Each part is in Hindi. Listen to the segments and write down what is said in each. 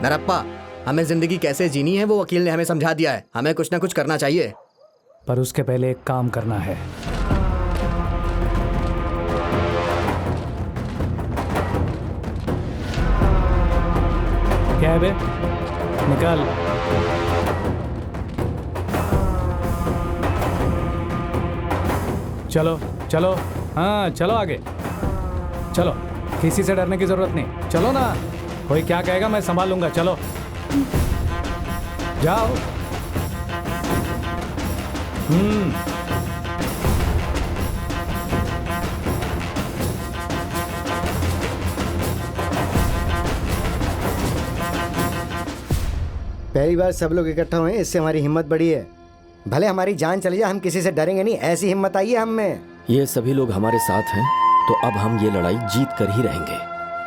नरप्पा, हमें जिंदगी कैसे जीनी है वो वकील ने हमें समझा दिया है। हमें कुछ ना कुछ करना चाहिए। पर उसके पहले एक काम करना है। क्या है बे? निकाल। चलो चलो, हाँ चलो आगे चलो, किसी से डरने की जरूरत नहीं। चलो ना, कोई क्या कहेगा मैं संभाल लूंगा। चलो जाओ। पहली बार सब लोग इकट्ठा हुए, इससे हमारी हिम्मत बढ़ी है। भले हमारी जान चली जाए, हम किसी से डरेंगे नहीं। ऐसी हिम्मत आई है हम में। ये सभी लोग हमारे साथ हैं तो अब हम ये लड़ाई जीत कर ही रहेंगे।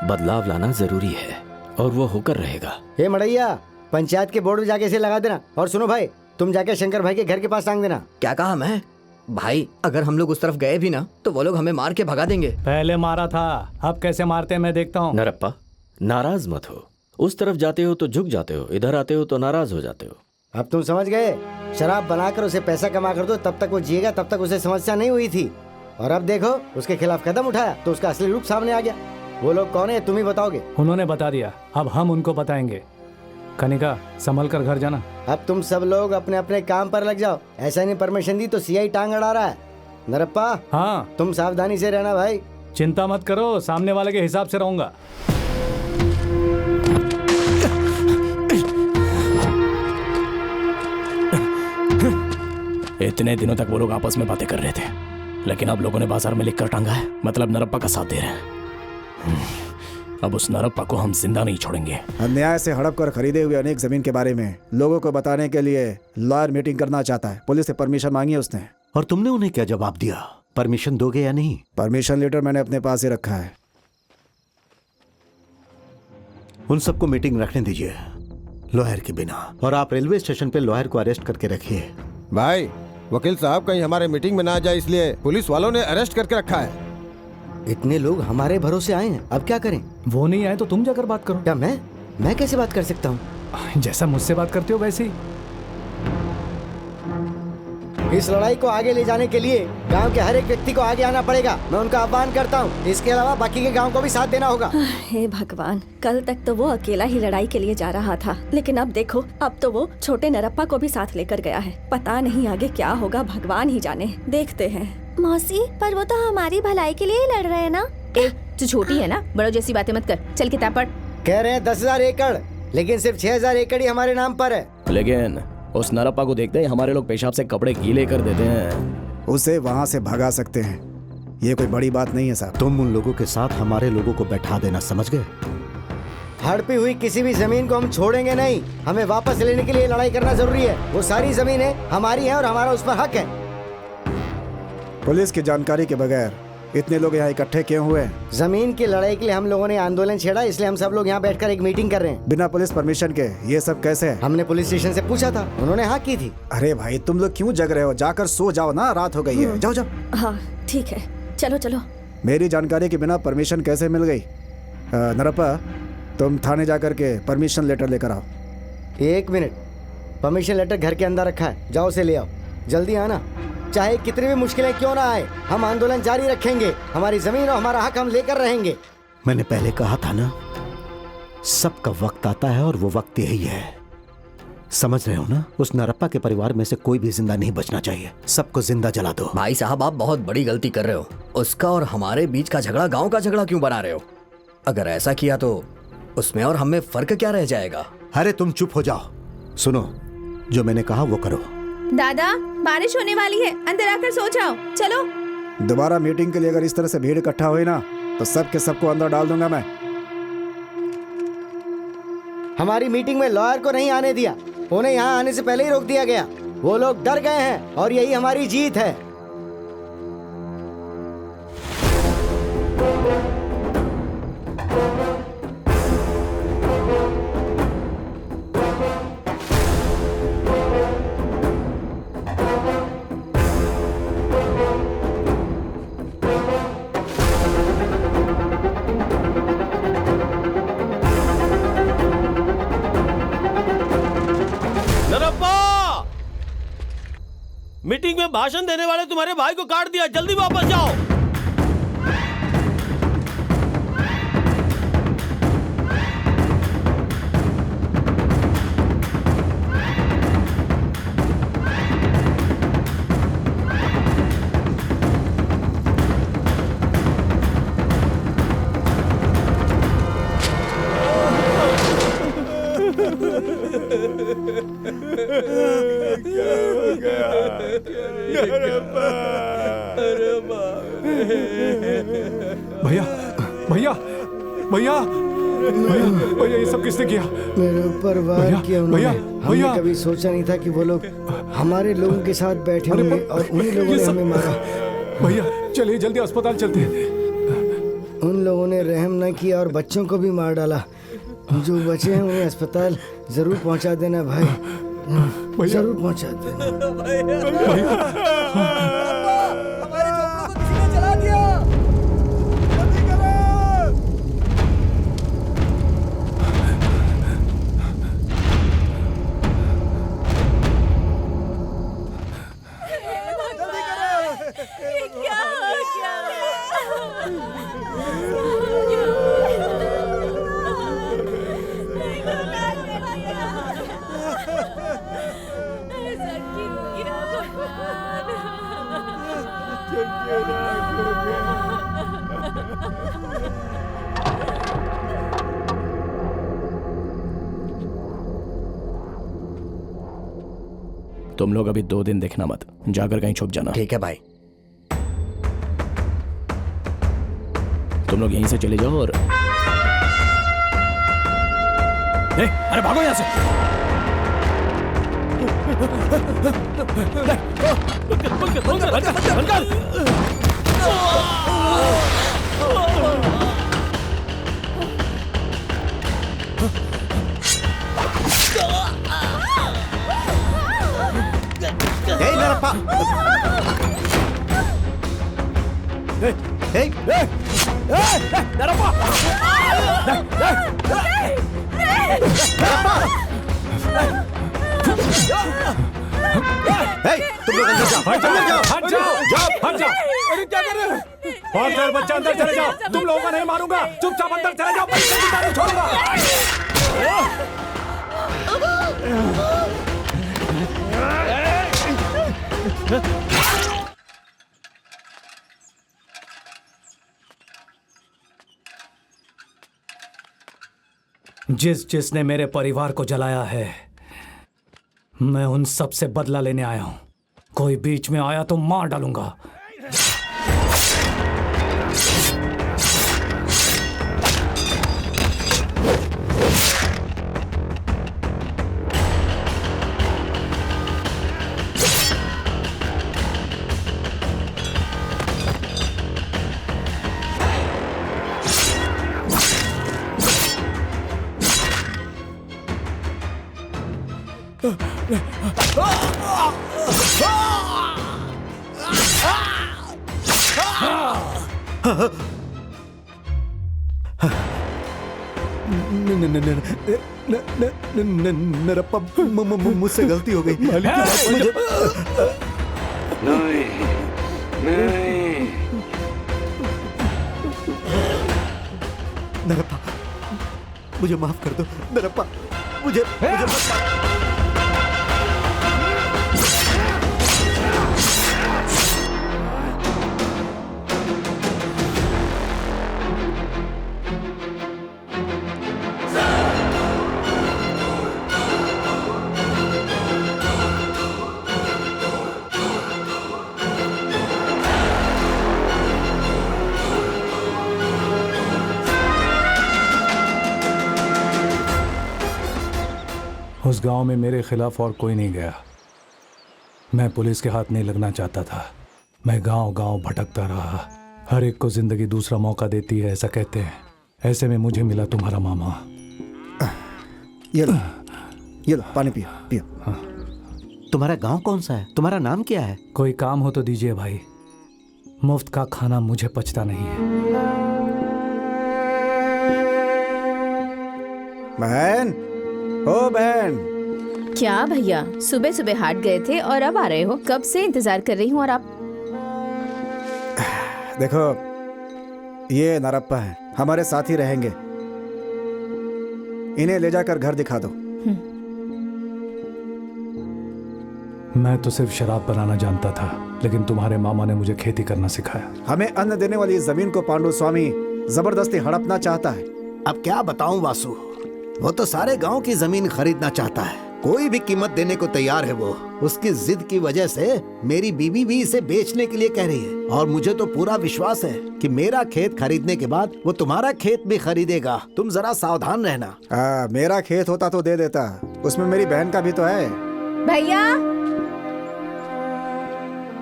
बदलाव लाना जरूरी है और वो होकर रहेगा। हे मड़ैया, पंचायत के बोर्ड में जाके इसे लगा देना। और सुनो भाई, तुम जाके शंकर भाई के घर के पास टांग देना। क्या कहा मैं? भाई, अगर हम लोग उस तरफ गए भी ना तो वो लोग हमें मार के भगा देंगे। पहले मारा था, अब कैसे मारते हैं मैं देखता हूँ। नरप्पा, नाराज मत हो। उस तरफ जाते हो तो झुक जाते हो, इधर आते हो तो नाराज हो जाते हो। अब तुम समझ गए? शराब बनाकर उसे पैसा कमा कर दो, तब तक वो जिएगा, तब तक उसे समस्या नहीं हुई थी। और अब देखो, उसके खिलाफ कदम उठाया तो उसका असली रूप सामने आ गया। वो लोग कौन है तुम ही बताओगे? उन्होंने बता दिया, अब हम उनको बताएंगे। कनिका, संभल कर घर जाना। अब तुम सब लोग अपने अपने काम पर लग जाओ। ऐसा नहीं परमिशन दी तो सीआई टांग अड़ा रहा है। नरप्पा, हाँ, तुम सावधानी से रहना भाई। चिंता मत करो, सामने वाले के हिसाब से रहूंगा। इतने दिनों तक वो लोग आपस में बातें कर रहे थे, लेकिन अब लोगों ने बाजार में लिखकर टांगा है, मतलब नरप्पा का साथ दे रहे हैं। अब उस नरप्पा को हम जिंदा नहीं छोड़ेंगे। अन्याय से हड़प कर खरीदे हुए अनेक जमीन के बारे में लोगों को बताने के लिए लॉयर मीटिंग करना चाहता है। पुलिस से परमिशन मांगी है उसने। और तुमने उन्हें क्या जवाब दिया? परमिशन दोगे या नहीं? परमिशन लेटर मैंने अपने पास ही रखा है। उन सबको मीटिंग रखने दीजिए लॉयर के बिना। और आप रेलवे स्टेशन पे लॉयर को अरेस्ट करके रखिए। भाई, वकील साहब कहीं हमारे मीटिंग में ना जाए, इसलिए पुलिस वालों ने अरेस्ट करके रखा है। इतने लोग हमारे भरोसे आए हैं, अब क्या करें? वो नहीं आए तो तुम जाकर बात करो। क्या मैं कैसे बात कर सकता हूँ? जैसा मुझसे बात करते हो वैसे ही। इस लड़ाई को आगे ले जाने के लिए गांव के हर एक व्यक्ति को आगे आना पड़ेगा। मैं उनका आह्वान करता हूँ। इसके अलावा बाकी के गांव को भी साथ देना होगा। हे भगवान, कल तक तो वो अकेला ही लड़ाई के लिए जा रहा था, लेकिन अब देखो, अब तो वो छोटे नरप्पा को भी साथ लेकर गया है। पता नहीं आगे क्या होगा, भगवान ही जाने। देखते हैं। मौसी, पर वो तो हमारी भलाई के लिए ही लड़ रहे हैं ना। तू छोटी है ना, बड़ों जैसी बातें मत कर। चल किताब पढ़। कह रहे हैं 10,000 एकड़, लेकिन सिर्फ 6,000 एकड़ ही हमारे नाम पर है। लेकिन उस नरप्पा को देखते ही हमारे लोग पेशाब से कपड़े गीले कर देते हैं। उसे वहाँ से भगा सकते हैं, ये कोई बड़ी बात नहीं है साहब। तुम उन लोगों के साथ हमारे लोगों को बैठा देना, समझ गए? हड़पी हुई किसी भी जमीन को हम छोड़ेंगे नहीं। हमें वापस लेने के लिए लड़ाई करना जरूरी है। वो सारी जमीनें हमारी हैं और हमारा उस पर हक है। पुलिस की जानकारी के बगैर इतने लोग यहाँ इकट्ठे क्यों हुए? जमीन की लड़ाई के लिए हम लोगों ने आंदोलन छेड़ा, इसलिए हम सब लोग यहाँ बैठकर एक मीटिंग कर रहे हैं। बिना पुलिस परमिशन के ये सब कैसे है? हमने पुलिस स्टेशन से पूछा था, उन्होंने हाँ की थी। अरे भाई, तुम लोग क्यों जग रहे हो? जाकर सो जाओ ना, रात हो गई है। जाओ जाओ। हाँ ठीक है, चलो चलो। मेरी जानकारी के बिना परमिशन कैसे मिल गई? नरप्पा, तुम थाने जाकर के परमिशन लेटर लेकर आओ। 1 मिनट, परमिशन लेटर घर के अंदर रखा है, जाओ उसे ले आओ। जल्दी आना, चाहे कितनी भी मुश्किलें क्यों ना आए, हम आंदोलन जारी रखेंगे। हमारी जमीन और हमारा हक हम लेकर रहेंगे। मैंने पहले कहा था ना, सबका वक्त आता है और वो वक्त यही है। समझ रहे हो ना? उस नरप्पा के परिवार में से कोई भी जिंदा नहीं बचना चाहिए। सबको जिंदा जला दो। भाई साहब, आप बहुत बड़ी गलती कर रहे हो। उसका और हमारे बीच का झगड़ा गांव का झगड़ा क्यों बना रहे हो? अगर ऐसा किया तो उसमें और हमें फर्क क्या रह जाएगा? अरे तुम चुप हो जाओ। सुनो, जो मैंने कहा वो करो। दादा, बारिश होने वाली है, अंदर आकर सो जाओ। चलो। दोबारा मीटिंग के लिए अगर इस तरह से भीड़ इकट्ठा हुई ना तो सब के सबको अंदर डाल दूंगा मैं। हमारी मीटिंग में लॉयर को नहीं आने दिया, उन्हें यहाँ आने से पहले ही रोक दिया गया। वो लोग डर गए हैं और यही हमारी जीत है। भाषण देने वाले तुम्हारे भाई को काट दिया, जल्दी वापस जाओ। भैया भैया भैया भैया भैया ये सब किसने किया? मेरे ऊपर वार किया उन्होंने। हमने कभी सोचा नहीं था कि वो लोग हमारे लोगों के साथ बैठे होंगे और उन्हीं लोगों ने हमें मारा। भैया चलिए जल्दी अस्पताल चलते हैं। उन लोगों ने रहम न किया और बच्चों को भी मार डाला। जो बचे हैं उन्हें अस्पताल जरूर पहुंचा देना भाई, जरूर पहुंचा देना। तुम लोग अभी 2 दिन देखना मत, जाकर कहीं छुप जाना। ठीक है भाई। तुम लोग यहीं से चले जाओ और अरे भागो यहां से। तुम लोग अंदर जाओ, हट जाओ। अरे क्या कर रहे हो? और फिर बच्चा अंदर चले जाओ। तुम लोगों को नहीं मारूंगा, चुपचाप अंदर चले जाओ, पैसे नहीं छोड़ूंगा। जिसने मेरे परिवार को जलाया है, मैं उन सब से बदला लेने आया हूं। कोई बीच में आया तो मार डालूंगा। नरप्पा, मुझसे गलती हो गई। नहीं नरप्पा, मुझे माफ कर दो। नरप्पा, मुझे उस गांव में मेरे खिलाफ और कोई नहीं गया। मैं पुलिस के हाथ नहीं लगना चाहता था। मैं गांव-गांव भटकता रहा। हर एक को जिंदगी दूसरा मौका देती है, ऐसा कहते हैं। ऐसे में मुझे मिला तुम्हारा मामा। ये लो पानी पियो। हाँ। तुम्हारा गांव कौन सा है? तुम्हारा नाम क्या है? कोई काम हो तो दीजिए भाई, मुफ्त का खाना मुझे पचता नहीं है। बहन, ओ बहन, क्या भैया, सुबह सुबह हाट गए थे और अब आ रहे हो? कब से इंतजार कर रही हूँ। और आप? देखो, ये नरप्पा है, हमारे साथ ही रहेंगे। इन्हें ले जाकर घर दिखा दो। मैं तो सिर्फ शराब बनाना जानता था, लेकिन तुम्हारे मामा ने मुझे खेती करना सिखाया। हमें अन्न देने वाली इस जमीन को पांडु स्वामी जबरदस्ती हड़पना चाहता है। अब क्या बताऊं वासु, वो तो सारे गांव की जमीन खरीदना चाहता है। कोई भी कीमत देने को तैयार है वो। उसकी जिद की वजह से मेरी बीवी भी इसे बेचने के लिए कह रही है। और मुझे तो पूरा विश्वास है कि मेरा खेत खरीदने के बाद वो तुम्हारा खेत भी खरीदेगा। तुम जरा सावधान रहना। मेरा खेत होता तो दे देता, उसमें मेरी बहन का भी तो है। भैया,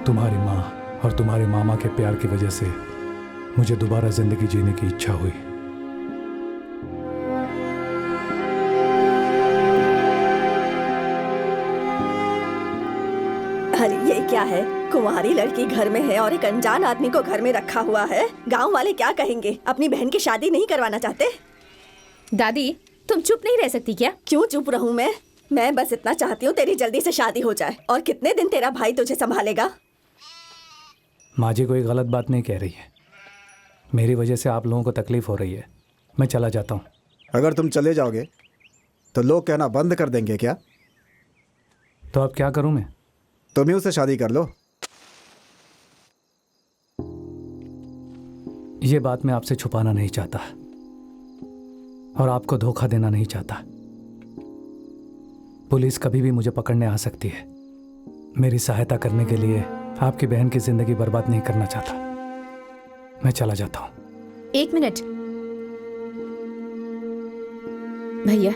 तुम्हारी माँ और तुम्हारे मामा के प्यार की वजह से मुझे दोबारा जिंदगी जीने की इच्छा हुई। अरे ये क्या है? कुंवारी लड़की घर में है और एक अनजान आदमी को घर में रखा हुआ है। गांव वाले क्या कहेंगे? अपनी बहन की शादी नहीं करवाना चाहते? दादी, तुम चुप नहीं रह सकती क्या? क्यों चुप रहूं मैं बस इतना चाहती हूँ तेरी जल्दी से शादी हो जाए। और कितने दिन तेरा भाई तुझे संभालेगा? माँ जी कोई गलत बात नहीं कह रही है। मेरी वजह से आप लोगों को तकलीफ हो रही है। मैं चला जाता हूँ। अगर तुम चले जाओगे तो लोग कहना बंद कर देंगे क्या? तो अब क्या करूँ मैं? तुम ही उससे शादी कर लो। ये बात मैं आपसे छुपाना नहीं चाहता और आपको धोखा देना नहीं चाहता। पुलिस कभी भी मुझे पकड़ने आ सकती है। मेरी सहायता करने के लिए आपकी बहन की जिंदगी बर्बाद नहीं करना चाहता। मैं चला जाता हूं। 1 मिनट भैया,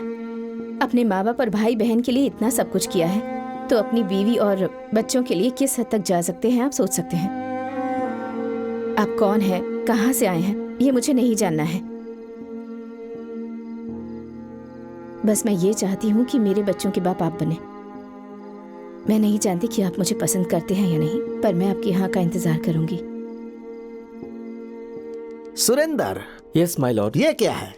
अपने माँ बाप और भाई बहन के लिए इतना सब कुछ किया है, तो अपनी बीवी और बच्चों के लिए किस हद तक जा सकते हैं आप सोच सकते हैं। आप कौन हैं, कहाँ से आए हैं, ये मुझे नहीं जानना है। बस मैं ये चाहती हूँ कि मेरे बच्चों के बाप आप बने। मैं नहीं जानती कि आप मुझे पसंद करते हैं या नहीं, पर मैं आपके यहाँ का इंतजार करूंगी। सुरेंद्र। Yes my lord. ये क्या है?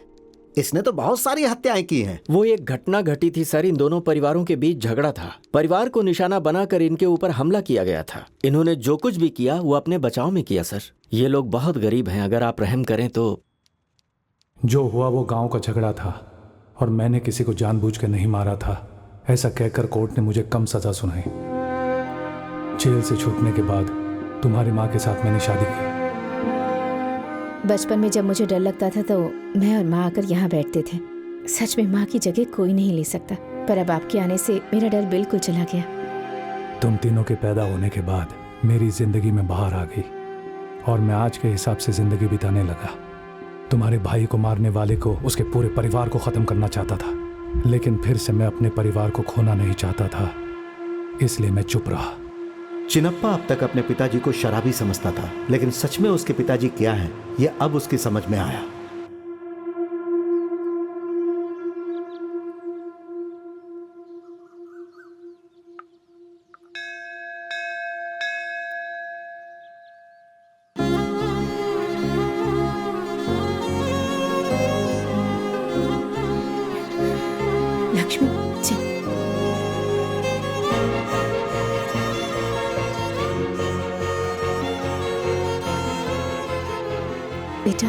इसने तो बहुत सारी हत्याएं की हैं। वो एक घटना घटी थी सर। इन दोनों परिवारों के बीच झगड़ा था। परिवार को निशाना बनाकर इनके ऊपर हमला किया गया था। इन्होंने जो कुछ भी किया वो अपने बचाव में किया सर। ये लोग बहुत गरीब हैं, अगर आप रहम करें तो। जो हुआ वो गांव का झगड़ा था और मैंने किसी को जानबूझ कर नहीं मारा था, ऐसा कहकर कोर्ट ने मुझे कम सजा सुनाई। जेल से छूटने के बाद तुम्हारी माँ के साथ मैंने शादी की। बचपन में जब मुझे डर लगता था तो मैं और माँ आकर यहाँ बैठते थे। सच में माँ की जगह कोई नहीं ले सकता, पर अब आपके आने से मेरा डर बिल्कुल चला गया। तुम तीनों के पैदा होने के बाद मेरी जिंदगी में बाहर आ गई और मैं आज के हिसाब से जिंदगी बिताने लगा। तुम्हारे भाई को मारने वाले को उसके पूरे परिवार को खत्म करना चाहता था, लेकिन फिर से मैं अपने परिवार को खोना नहीं चाहता था, इसलिए मैं चुप रहा। चिनप्पा अब तक अपने पिताजी को शराबी समझता था, लेकिन सच में उसके पिताजी क्या हैं, यह अब उसकी समझ में आया। लक्ष्मी, चल। बेटा,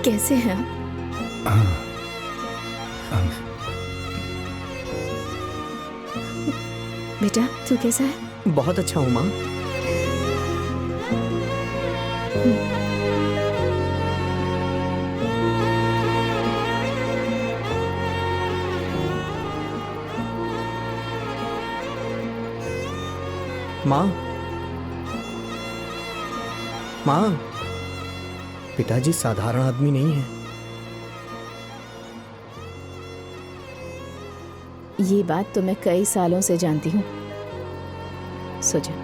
कैसे हैं आप? बेटा, तू कैसा है? बहुत अच्छा हूँ माँ। माँ, माँ, पिताजी साधारण आदमी नहीं है। ये बात तो मैं कई सालों से जानती हूँ। सो जा।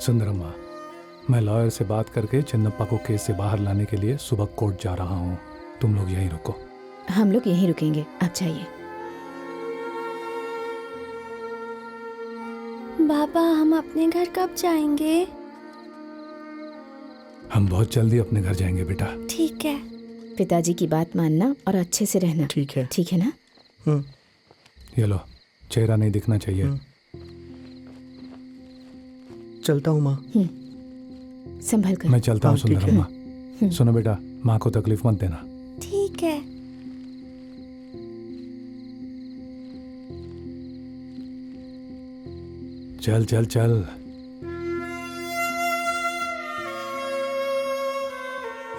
सुंदरम्मा, मैं लॉयर से बात करके चिन्नप्पा को केस से बाहर लाने के लिए सुबह कोर्ट जा रहा हूँ। तुम लोग यहीं रुको। हम लोग यहीं रुकेंगे, आप जाइए। बाबा, हम अपने घर कब जाएंगे? हम बहुत जल्दी अपने घर जाएंगे बेटा। ठीक है। पिताजी की बात मानना और अच्छे से रहना। ठीक है। ठीक है ना? ये लो, चेहरा नहीं दिखना चाहिए। चलता हूँ माँ। संभल कर। मैं चलता हूँ हाँ, ठीक है। सुंदरम्मा। सुनो बेटा, माँ को तकलीफ मत देना। ठीक है। चल चल चल।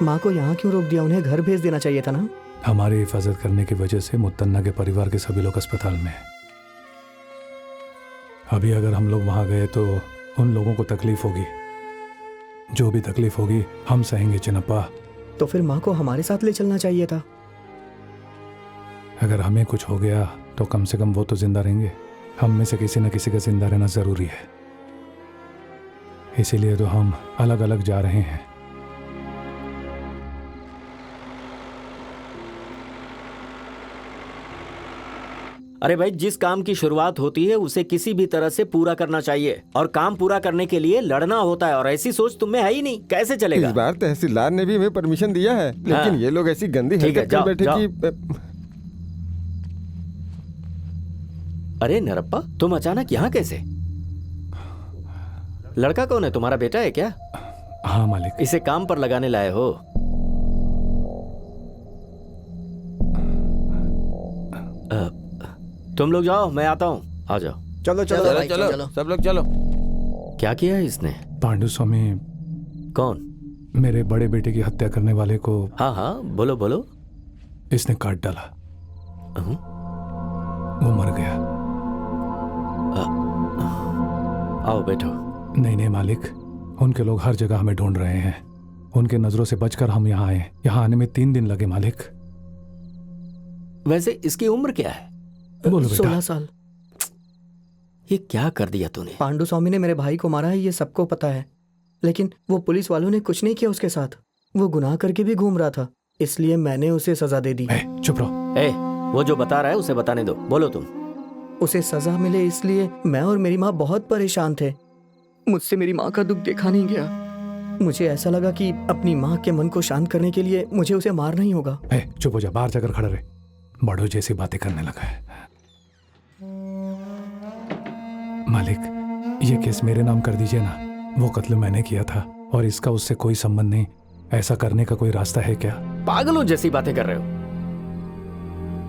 माँ को यहाँ क्यों रोक दिया? उन्हें घर भेज देना चाहिए था ना। हमारी हिफाजत करने की वजह से मुत्तन्ना के परिवार के सभी लोग अस्पताल में हैं। अभी अगर हम लोग वहां गए तो उन लोगों को तकलीफ होगी। जो भी तकलीफ होगी हम सहेंगे चिन्नप्पा। तो फिर माँ को हमारे साथ ले चलना चाहिए था। अगर हमें कुछ हो गया तो कम से कम वो तो जिंदा रहेंगे। हम में से किसी न किसी का जिंदा रहना जरूरी है। इसीलिए तो हम अलग अलग जा रहे हैं। अरे भाई, जिस काम की शुरुआत होती है उसे किसी भी तरह से पूरा करना चाहिए, और काम पूरा करने के लिए लड़ना होता है, और ऐसी सोच तुम में है ही नहीं। कैसे चलेगा? इस बार तहसीलदार ने भी हमें परमिशन दिया है, लेकिन हाँ। ये लोग ऐसी गंदी ठीक है, हरकत कर बैठे जाओ। कि अरे नरप्पा, तुम अचानक यहाँ कैसे? लड़का कौन है? तुम्हारा बेटा है क्या? हाँ मालिक। इसे काम पर लगाने लाए हो? तुम लोग जाओ, मैं आता हूँ। आ जाओ। चलो चलो चलो भाई, चलो, चलो। सब लोग चलो। क्या किया है इसने? पांडु स्वामी, कौन? मेरे बड़े बेटे की हत्या करने वाले को हाँ हाँ, बोलो बोलो। इसने काट डाला। अहं। वो मर गया। आओ बैठो। नहीं नहीं मालिक, उनके लोग हर जगह हमें ढूंढ रहे हैं। उनके नजरों से बचकर हम यहाँ आए। यहाँ आने में 3 दिन लगे मालिक। वैसे इसकी उम्र क्या है? बोलो बेटा। 16 साल। ये क्या कर दिया तूने? पांडु स्वामी ने मेरे भाई को मारा है, ये सबको पता है, लेकिन वो पुलिस वालों ने कुछ नहीं किया उसके साथ। वो गुनाह करके भी घूम रहा था, इसलिए मैंने उसे सजा दे दी। चुप रहो। वो जो बता रहा है उसे बताने दो। बोलो तुम। उसे सजा मिले इसलिए मैं और मेरी माँ बहुत परेशान थे। मुझसे मेरी माँ का दुख देखा नहीं गया। मुझे ऐसा लगा कि अपनी माँ के मन को शांत करने के लिए मुझे उसे मारना ही होगा। चुप हो जा, बाहर जाकर खड़ा रहे। बड़ों जैसी बातें करने लगा है। मालिक, ये केस मेरे नाम कर दीजिए ना। वो कत्ल मैंने किया था और इसका उससे कोई संबंध नहीं। ऐसा करने का कोई रास्ता है क्या? पागलों जैसी बातें कर रहे हो।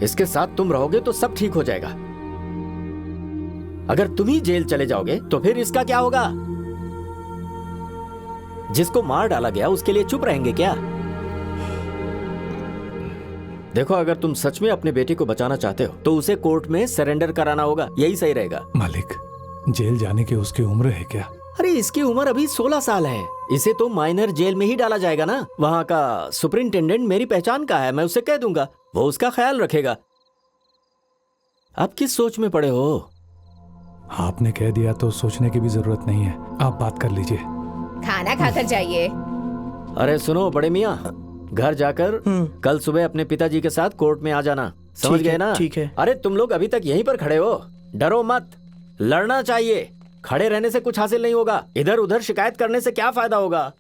इसके साथ तुम रहोगे तो सब ठीक हो जाएगा। अगर तुम ही जेल चले जाओगे तो फिर इसका क्या होगा? जिसको मार डाला गया उसके लिए चुप रहेंगे क्या? देखो, अगर तुम सच में अपने बेटे को बचाना चाहते हो तो उसे कोर्ट में सरेंडर कराना होगा। यही सही रहेगा। मालिक, जेल जाने की उसकी उम्र है क्या? अरे इसकी उम्र अभी 16 साल है। इसे तो माइनर जेल में ही डाला जाएगा ना। वहाँ का सुपरिंटेंडेंट मेरी पहचान का है, मैं उससे कह दूंगा, वो उसका ख्याल रखेगा। आप किस सोच में पड़े हो? आपने कह दिया तो सोचने की भी जरूरत नहीं है। आप बात कर लीजिए। खाना खाकर जाइए। अरे सुनो बड़े मियाँ, घर जाकर कल सुबह अपने पिताजी के साथ कोर्ट में आ जाना। समझ गए ना? ठीक है। अरे तुम लोग अभी तक यहीं पर खड़े हो। डरो मत, लड़ना चाहिए। खड़े रहने से कुछ हासिल नहीं होगा। इधर उधर शिकायत करने से क्या फायदा होगा?